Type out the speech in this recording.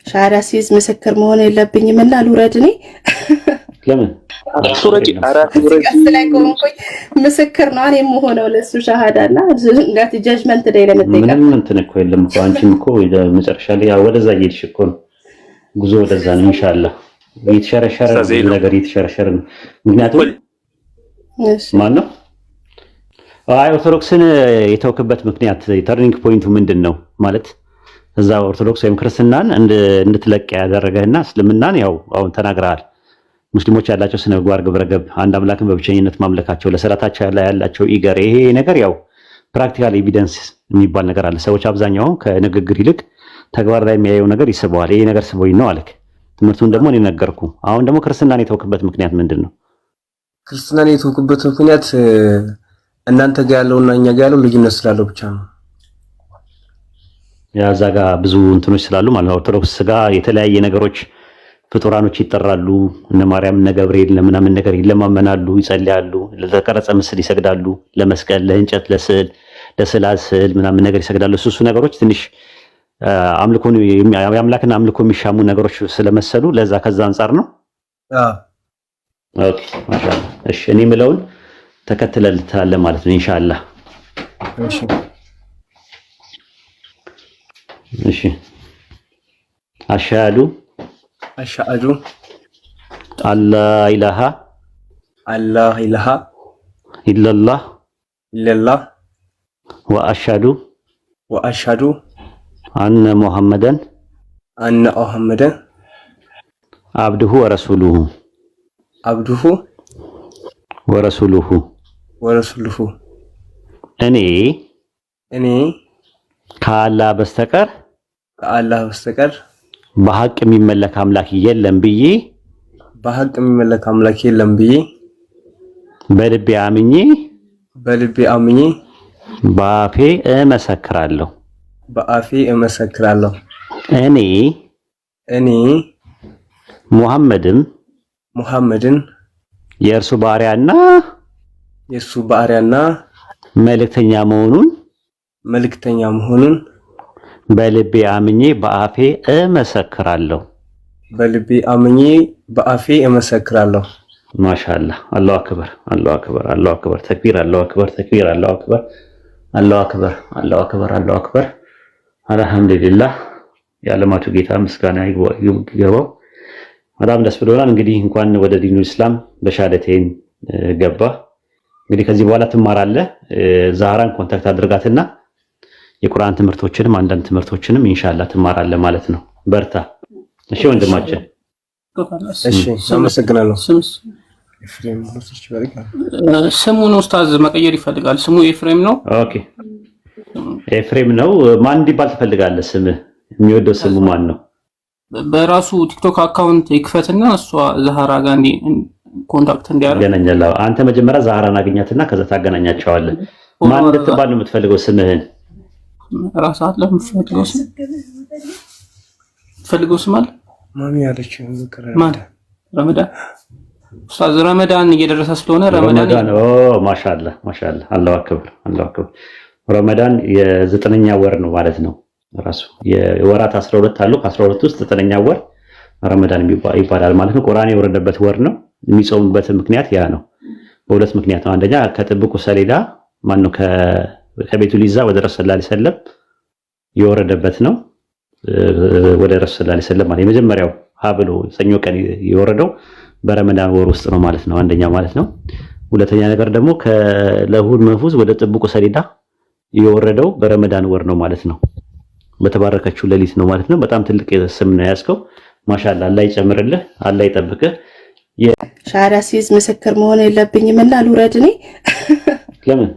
ሻሃዳ ሲይዝ ምስክር መሆን የለብኝም እና ልውረድ እኔ ለምን ሱረጂ አራት ላይ ቆንቆይ ምስክር ነው እኔ የምሆነው ለሱ ሻሃዳና ጋት ጃጅመንት ላይ ለመጠየቅ ምንም እንትን እኮ የለም እኮ አንቺም እኮ መጨረሻ ላይ ወደዛ እየሄድሽ እኮ ነው ጉዞ ወደዛ ነው ኢንሻአላህ እየተሸረሸረ ነገር እየተሸረሸረ ነው ምክንያቱም ማን ነው ኦርቶዶክስን የተወከበት ምክንያት ተርኒንግ ፖይንቱ ምንድነው ማለት እዛ ኦርቶዶክስ ወይም ክርስትናን እንድትለቅ ያደረገህና እስልምናን ያው አሁን ተናግረሃል ሙስሊሞች ያላቸው ስነ ምግባር ግብረገብ አንድ አምላክን በብቸኝነት ማምለካቸው ለሰላታቸው ያላቸው ኢገር ይሄ ነገር ያው ፕራክቲካል ኤቪደንስ የሚባል ነገር አለ ሰዎች አብዛኛው ከንግግር ይልቅ ተግባር ላይ የሚያየው ነገር ይስበዋል ይሄ ነገር ስቦኝ ነው አለክ ትምህርቱን ደግሞ እኔ ነገርኩ አሁን ደግሞ ክርስትናን የተወከበት ምክንያት ምንድነው ክርስትናን የተወከበት ምክንያት እናንተ ጋር ያለውና እኛ ጋር ያለው ልዩነት ስላለው ብቻ ነው ያዛጋ ብዙ እንትኖች ስላሉ ማለት ኦርቶዶክስ ጋር የተለያየ ነገሮች ፍጡራኖች ይጠራሉ እነ ማርያም እነ ገብርኤል ለምናምን ነገር ይለማመናሉ ይጸልያሉ ለተቀረጸ ምስል ይሰግዳሉ ለመስቀል ለእንጨት ለስዕል ምናምን ነገር ይሰግዳሉ እሱ ነገሮች ትንሽ አምልኮን ያምላክና አምልኮ የሚሻሙ ነገሮች ስለመሰሉ ለዛ ከዛ አንፃር ነው ኦኬ ማሻአላ እሺ እኔ ምለውን ተከትለልታለ ማለት ነው ኢንሻአላህ እሺ አሽሃዱ አላ ኢላሃ ኢላላህ ወአሽሃዱ አነ ሙሐመደን አብዱሁ ወረሱሉሁ እኔ ከአላህ በስተቀር በሐቅ የሚመለክ አምላክ የለም ብዬ በልቤ አምኜ በአፌ እመሰክራለሁ እኔ ሙሐመድን የእርሱ ባሪያና መልእክተኛ መሆኑን በልቤ አምኜ በአፌ እመሰክራለሁ ማሻአላህ አላሁ አክበር ተክቢር አላሁ አክበር አልহামዱሊላህ የዓለማቱ ጌታ ምስጋና ይገባው በጣም ደስ ብሎናል እንግዲህ እንኳን ወደ ዲኑ እስላም በሻሃደቴን ገባ እንግዲህ ከዚህ በኋላ ትማራለህ ዛህራን ኮንታክት አድርጋትና የቁርአን ትምህርቶችንም አንዳንድ ትምህርቶችንም ኢንሻአላህ ትማራለህ ማለት ነው በርታ እሺ ወንድማችን እሺ አመሰግናለሁ ስሙን ኡስታዝ መቀየር ይፈልጋል ስሙ ኤፍሬም ነው ኦኬ ኤፍሬም ነው ማን እንዲባል ትፈልጋለህ ስምህ የሚወደው ስሙ ማን ነው በራሱ ቲክቶክ አካውንት ይክፈትና እሷ ዛህራ ጋር ኮንታክት እንዲያደርግ ገናኛለህ አንተ መጀመሪያ ዛህራን አገኛትና ከዛ ታገናኛቸዋለህ ማን እንድትባል ነው የምትፈልገው ስምህን ራሳት ለምትፈልገው ስም አለ ማሚ ያለች ማን ረመዳን ኡስታዝ ረመዳን እየደረሰ ስለሆነ ረመዳን ኦ ማሻአላህ አላሁ አክበር ረመዳን የዘጠነኛ ወር ነው ማለት ነው ራሱ የወራት 12 አሉ ከ12 ውስጥ ዘጠነኛ ወር ረመዳን ይባላል ማለት ነው ቁርአን የወረደበት ወር ነው የሚጾምበት ምክንያት ያ ነው በሁለት ምክንያት ነው አንደኛ ከጥብቁ ሰሌዳ ማን ነው ከቤቱ ሊዛ ወደ ረሱል ሰለላሁ ዐለይሂ ወሰለም የወረደበት ነው ወደ ረሱል ሰለላሁ ዐለይሂ ወሰለም ማለት የመጀመሪያው ሀብሎ ሰኞ ቀን የወረደው በረመዳን ወር ውስጥ ነው ማለት ነው አንደኛ ማለት ነው ሁለተኛ ነገር ደግሞ ከለሁል መህፉዝ ወደ ጥብቁ ሰሌዳ የወረደው በረመዳን ወር ነው ማለት ነው በተባረከችው ሌሊት ነው ማለት ነው በጣም ትልቅ ስም ነው ያስከው ማሻአላህ አላህ ይጨምርልህ አላህ ይጠብቅህ ሻሃዳ ሲይዝ ምስክር መሆን የለብኝም እና ልውረድ እኔ ለምን